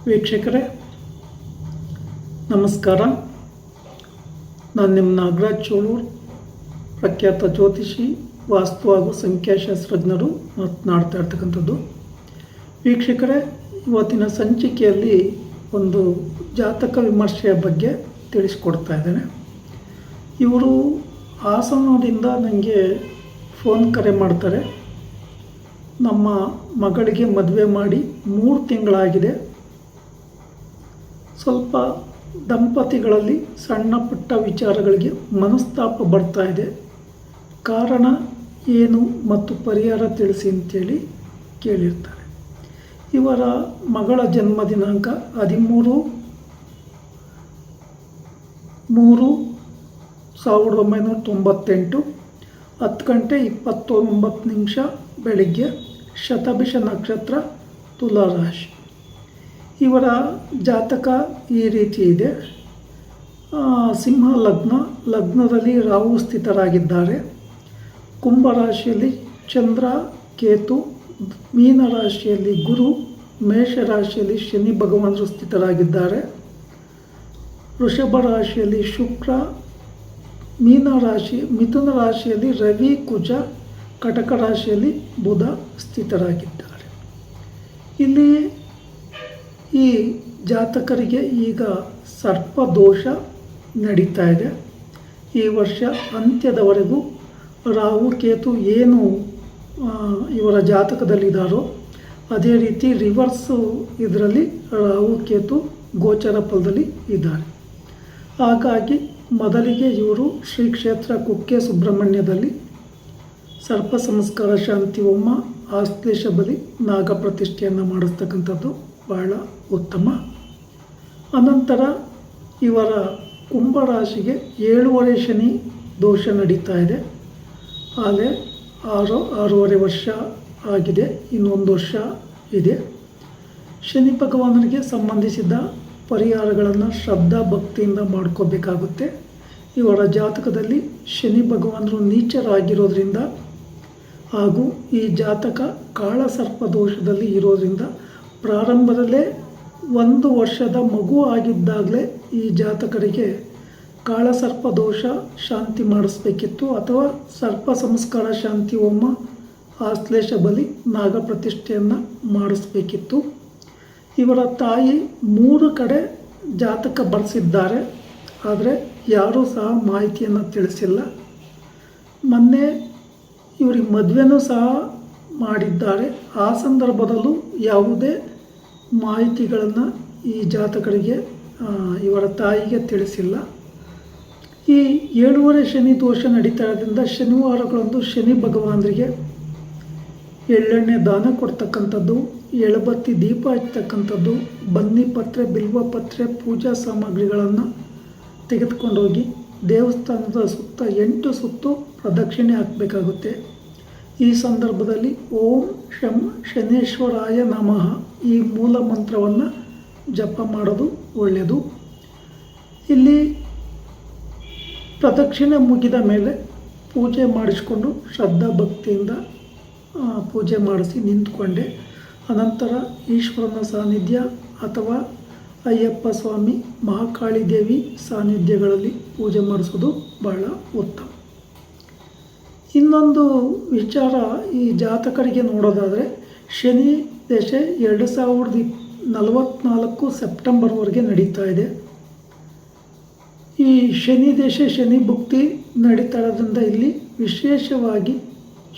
ವೀಕ್ಷಕರೇ ನಮಸ್ಕಾರ. ನಾನು ನಿಮ್ಮ ನಾಗರಾಜ್ ಚೋಳೂರು, ಪ್ರಖ್ಯಾತ ಜ್ಯೋತಿಷಿ, ವಾಸ್ತು ಹಾಗೂ ಸಂಖ್ಯಾಶಾಸ್ತ್ರಜ್ಞರು ಮಾತನಾಡ್ತಾ ಇರ್ತಕ್ಕಂಥದ್ದು. ವೀಕ್ಷಕರೇ, ಇವತ್ತಿನ ಸಂಚಿಕೆಯಲ್ಲಿ ಒಂದು ಜಾತಕ ವಿಮರ್ಶೆಯ ಬಗ್ಗೆ ತಿಳಿಸ್ಕೊಡ್ತಾ ಇದ್ದೇನೆ. ಇವರು ಹಾಸನದಿಂದ ನನಗೆ ಫೋನ್ ಕರೆ ಮಾಡ್ತಾರೆ. ನಮ್ಮ ಮಗಳಿಗೆ ಮದುವೆ ಮಾಡಿ 3 ತಿಂಗಳಾಗಿದೆ. ಸ್ವಲ್ಪ ದಂಪತಿಗಳಲ್ಲಿ ಸಣ್ಣ ಪುಟ್ಟ ವಿಚಾರಗಳಿಗೆ ಮನಸ್ತಾಪ ಬರ್ತಾ ಇದೆ. ಕಾರಣ ಏನು ಮತ್ತು ಪರಿಹಾರ ತಿಳಿಸಿ ಅಂತೇಳಿ ಕೇಳಿರ್ತಾರೆ. ಇವರ ಮಗಳ ಜನ್ಮ ದಿನಾಂಕ 13/3/1998 10:29 ಬೆಳಿಗ್ಗೆ, ಶತಭಿಷ ನಕ್ಷತ್ರ, ತುಲಾ ರಾಶಿ. ಇವರ ಜಾತಕ ಈ ರೀತಿ ಇದೆ. ಸಿಂಹ ಲಗ್ನದಲ್ಲಿ ರಾಹು ಸ್ಥಿತರಾಗಿದ್ದಾರೆ. ಕುಂಭ ರಾಶಿಯಲ್ಲಿ ಚಂದ್ರ, ಕೇತು, ಮೀನ ರಾಶಿಯಲ್ಲಿ ಗುರು, ಮೇಷ ರಾಶಿಯಲ್ಲಿ ಶನಿ ಭಗವಾನರು ಸ್ಥಿತರಾಗಿದ್ದಾರೆ. ವೃಷಭ ರಾಶಿಯಲ್ಲಿ ಶುಕ್ರ, ಮಿಥುನ ರಾಶಿಯಲ್ಲಿ ರವಿ, ಕುಜ, ಕಟಕ ರಾಶಿಯಲ್ಲಿ ಬುಧ ಸ್ಥಿತರಾಗಿದ್ದಾರೆ. ಇಲ್ಲಿ ಈ ಜಾತಕರಿಗೆ ಈಗ ಸರ್ಪದೋಷ ನಡೀತಾ ಇದೆ. ಈ ವರ್ಷ ಅಂತ್ಯದವರೆಗೂ ರಾಹು ಕೇತು ಏನು ಇವರ ಜಾತಕದಲ್ಲಿದ್ದಾರೋ ಅದೇ ರೀತಿ ರಿವರ್ಸು ಇದರಲ್ಲಿ ರಾಹು ಕೇತು ಗೋಚರ ಫಲದಲ್ಲಿ ಇದ್ದಾರೆ. ಹಾಗಾಗಿ ಮೊದಲಿಗೆ ಇವರು ಶ್ರೀ ಕ್ಷೇತ್ರ ಕುಕ್ಕೆ ಸುಬ್ರಹ್ಮಣ್ಯದಲ್ಲಿ ಸರ್ಪ ಸಂಸ್ಕಾರ ಶಾಂತಿ ಹೋಮ, ಆಶ್ಲೇಷ ಬಲಿ, ನಾಗ ಪ್ರತಿಷ್ಠೆಯನ್ನು ಮಾಡಿಸ್ತಕ್ಕಂಥದ್ದು ಬಹಳ ಉತ್ತಮ. ಅನಂತರ ಇವರ ಕುಂಭರಾಶಿಗೆ 7.5 ಶನಿ ದೋಷ ನಡೀತಾ ಇದೆ. ಆದರೆ 6.5 ವರ್ಷ ಆಗಿದೆ, ಇನ್ನೊಂದು ವರ್ಷ ಇದೆ. ಶನಿ ಭಗವಾನರಿಗೆ ಸಂಬಂಧಿಸಿದ ಪರಿಹಾರಗಳನ್ನು ಶ್ರದ್ಧಾ ಭಕ್ತಿಯಿಂದ ಮಾಡ್ಕೋಬೇಕಾಗುತ್ತೆ. ಇವರ ಜಾತಕದಲ್ಲಿ ಶನಿ ಭಗವಾನರು ನೀಚರಾಗಿರೋದ್ರಿಂದ ಹಾಗೂ ಈ ಜಾತಕ ಕಾಳಸರ್ಪ ದೋಷದಲ್ಲಿ ಇರೋದ್ರಿಂದ ಪ್ರಾರಂಭದಲ್ಲೇ 1 ವರ್ಷದ ಮಗು ಆಗಿದ್ದಾಗಲೇ ಈ ಜಾತಕರಿಗೆ ಕಾಳಸರ್ಪ ದೋಷ ಶಾಂತಿ ಮಾಡಿಸ್ಬೇಕಿತ್ತು, ಅಥವಾ ಸರ್ಪ ಸಂಸ್ಕಾರ ಶಾಂತಿ ಹೋಮ, ಆಶ್ಲೇಷ ಬಲಿ, ನಾಗ ಪ್ರತಿಷ್ಠೆಯನ್ನು ಮಾಡಿಸ್ಬೇಕಿತ್ತು. ಇವರ ತಾಯಿ 3 ಕಡೆ ಜಾತಕ ಬರೆಸಿದ್ದಾರೆ, ಆದರೆ ಯಾರೂ ಸಹ ಮಾಹಿತಿಯನ್ನು ತಿಳಿಸಿಲ್ಲ. ಮೊನ್ನೆ ಇವರಿಗೆ ಮದುವೆನೂ ಸಹ ಮಾಡಿದ್ದಾರೆ. ಆ ಸಂದರ್ಭದಲ್ಲೂ ಯಾವುದೇ ಮಾಹಿತಿಗಳನ್ನು ಈ ಜಾತಕರಿಗೆ ಇವರ ತಾಯಿಗೆ ತಿಳಿಸಿಲ್ಲ. ಈ 7.5 ಶನಿ ದೋಷ ನಡೀತಾ ಇರೋದ್ರಿಂದ ಶನಿವಾರಗಳಂದು ಶನಿ ಭಗವಾನರಿಗೆ ಎಳ್ಳೆಣ್ಣೆ ದಾನ ಕೊಡ್ತಕ್ಕಂಥದ್ದು, ಎಳಬತ್ತಿ ದೀಪ ಹಚ್ಚತಕ್ಕಂಥದ್ದು, ಬನ್ನಿ ಪತ್ರೆ, ಬಿಲ್ವ ಪತ್ರೆ, ಪೂಜಾ ಸಾಮಗ್ರಿಗಳನ್ನು ತೆಗೆದುಕೊಂಡೋಗಿ ದೇವಸ್ಥಾನದ ಸುತ್ತ 8 ಸುತ್ತು ಪ್ರದಕ್ಷಿಣೆ ಹಾಕಬೇಕಾಗುತ್ತೆ. ಈ ಸಂದರ್ಭದಲ್ಲಿ ಓಂ ಶಂ ಶನೇಶ್ವರಾಯ ನಮಃ ಈ ಮೂಲ ಮಂತ್ರವನ್ನು ಜಪ ಮಾಡೋದು ಒಳ್ಳೆಯದು. ಇಲ್ಲಿ ಪ್ರದಕ್ಷಿಣೆ ಮುಗಿದ ಮೇಲೆ ಪೂಜೆ ಮಾಡಿಸ್ಕೊಂಡು ಶ್ರದ್ಧಾ ಭಕ್ತಿಯಿಂದ ಪೂಜೆ ಮಾಡಿಸಿ ನಿಂತ್ಕೊಂಡೆ. ಅನಂತರ ಈಶ್ವರನ ಸಾನ್ನಿಧ್ಯ ಅಥವಾ ಅಯ್ಯಪ್ಪ ಸ್ವಾಮಿ, ಮಹಾಕಾಳಿ ದೇವಿ ಸಾನ್ನಿಧ್ಯಗಳಲ್ಲಿ ಪೂಜೆ ಮಾಡಿಸೋದು ಬಹಳ ಉತ್ತಮ. ಇನ್ನೊಂದು ವಿಚಾರ, ಈ ಜಾತಕರಿಗೆ ನೋಡೋದಾದರೆ ಶನಿ ದಶೆ 2044 ಸೆಪ್ಟೆಂಬರ್ವರೆಗೆ ನಡೀತಾ ಇದೆ. ಈ ಶನಿ ದಶೆ, ಶನಿ ಭುಕ್ತಿ ನಡೀತಾ ಇರೋದ್ರಿಂದ ಇಲ್ಲಿ ವಿಶೇಷವಾಗಿ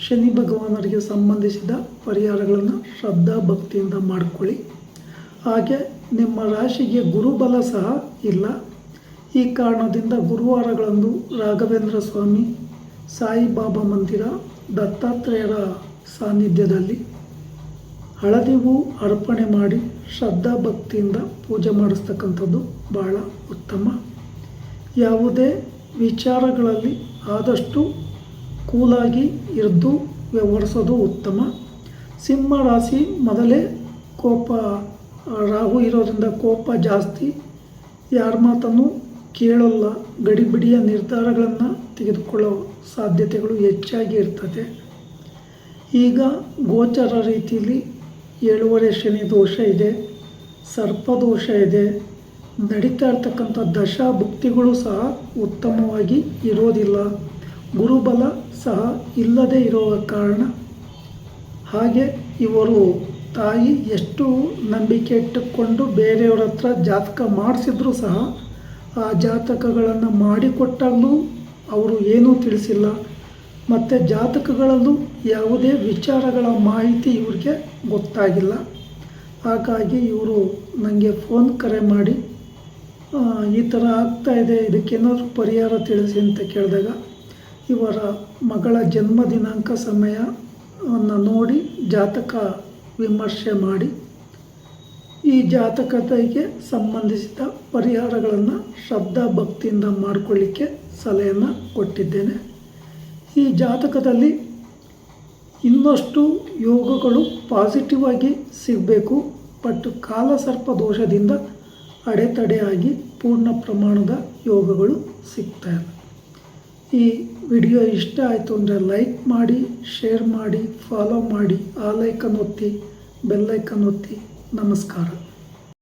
ಶನಿ ಭಗವಾನರಿಗೆ ಸಂಬಂಧಿಸಿದ ಪರಿಹಾರಗಳನ್ನು ಶ್ರದ್ಧಾ ಭಕ್ತಿಯಿಂದ ಮಾಡಿಕೊಳ್ಳಿ. ಹಾಗೆ ನಿಮ್ಮ ರಾಶಿಗೆ ಗುರುಬಲ ಸಹ ಇಲ್ಲ. ಈ ಕಾರಣದಿಂದ ಗುರುವಾರಗಳಂದು ರಾಘವೇಂದ್ರ ಸ್ವಾಮಿ, ಸಾಯಿಬಾಬಾ ಮಂದಿರ, ದತ್ತಾತ್ರೇಯರ ಸಾನ್ನಿಧ್ಯದಲ್ಲಿ ಹಳದಿ ಹೂ ಅರ್ಪಣೆ ಮಾಡಿ ಶ್ರದ್ಧಾ ಭಕ್ತಿಯಿಂದ ಪೂಜೆ ಮಾಡಿಸ್ತಕ್ಕಂಥದ್ದು ಬಹಳ ಉತ್ತಮ. ಯಾವುದೇ ವಿಚಾರಗಳಲ್ಲಿ ಆದಷ್ಟು ಕೂಲಾಗಿ ಇದ್ದು ವ್ಯವಹರಿಸೋದು ಉತ್ತಮ. ಸಿಂಹ ರಾಶಿ ಮೊದಲೇ ಕೋಪ, ರಾಹು ಇರೋದ್ರಿಂದ ಕೋಪ ಜಾಸ್ತಿ, ಯಾರ ಮಾತನ್ನು ಕೇಳಲ್ಲ, ಗಡಿಬಿಡಿಯ ನಿರ್ಧಾರಗಳನ್ನು ತೆಗೆದುಕೊಳ್ಳೋ ಸಾಧ್ಯತೆಗಳು ಹೆಚ್ಚಾಗಿ ಇರ್ತದೆ. ಈಗ ಗೋಚರ ರೀತಿಯಲ್ಲಿ 7.5 ಶನಿ ದೋಷ ಇದೆ. ಸರ್ಪದೋಷ ಇದೆ, ನಡೀತಾ ಇರ್ತಕ್ಕಂಥ ದಶಾಭುಕ್ತಿಗಳು ಸಹ ಉತ್ತಮವಾಗಿ ಇರೋದಿಲ್ಲ, ಗುರುಬಲ ಸಹ ಇಲ್ಲದೆ ಇರುವ ಕಾರಣ, ಹಾಗೆ ಇವರು ತಾಯಿ ಎಷ್ಟು ನಂಬಿಕೆ ಇಟ್ಟುಕೊಂಡು ಬೇರೆಯವರ ಹತ್ರ ಜಾತಕ ಮಾಡಿಸಿದ್ರೂ ಸಹ ಆ ಜಾತಕಗಳನ್ನು ಮಾಡಿಕೊಟ್ಟಾಗಲೂ ಅವರು ಏನೂ ತಿಳಿಸಿಲ್ಲ. ಮತ್ತು ಜಾತಕಗಳಲ್ಲೂ ಯಾವುದೇ ವಿಚಾರಗಳ ಮಾಹಿತಿ ಇವ್ರಿಗೆ ಗೊತ್ತಾಗಿಲ್ಲ. ಹಾಗಾಗಿ ಇವರು ನನಗೆ ಫೋನ್ ಕರೆ ಮಾಡಿ ಈ ಥರ ಆಗ್ತಾಯಿದೆ, ಇದಕ್ಕೇನಾದರೂ ಪರಿಹಾರ ತಿಳಿಸಿ ಅಂತ ಕೇಳಿದಾಗ ಇವರ ಮಗಳ ಜನ್ಮ ದಿನಾಂಕ ಸಮಯವನ್ನು ನೋಡಿ ಜಾತಕ ವಿಮರ್ಶೆ ಮಾಡಿ ಈ ಜಾತಕತೆಗೆ ಸಂಬಂಧಿಸಿದ ಪರಿಹಾರಗಳನ್ನು ಶ್ರದ್ಧಾ ಭಕ್ತಿಯಿಂದ ಮಾಡಿಕೊಳ್ಳಿಕ್ಕೆ ಸಲಹೆಯನ್ನು ಕೊಟ್ಟಿದ್ದೇನೆ. ಈ ಜಾತಕದಲ್ಲಿ ಇನ್ನಷ್ಟು ಯೋಗಗಳು ಪಾಸಿಟಿವ್ ಆಗಿ ಸಿಗಬೇಕು, ಬಟ್ ಕಾಲಸರ್ಪ ದೋಷದಿಂದ ಅಡೆತಡೆಯಾಗಿ ಪೂರ್ಣ ಪ್ರಮಾಣದ ಯೋಗಗಳು ಸಿಗ್ತಾಯಿಲ್ಲ. ಈ ವಿಡಿಯೋ ಇಷ್ಟ ಆಯಿತು ಅಂದರೆ ಲೈಕ್ ಮಾಡಿ, ಶೇರ್ ಮಾಡಿ, ಫಾಲೋ ಮಾಡಿ, ಆ ಲೈಕನ್ ಒತ್ತಿ, ಬೆಲ್ಲೈಕನ್ ಒತ್ತಿ. ನಮಸ್ಕಾರ.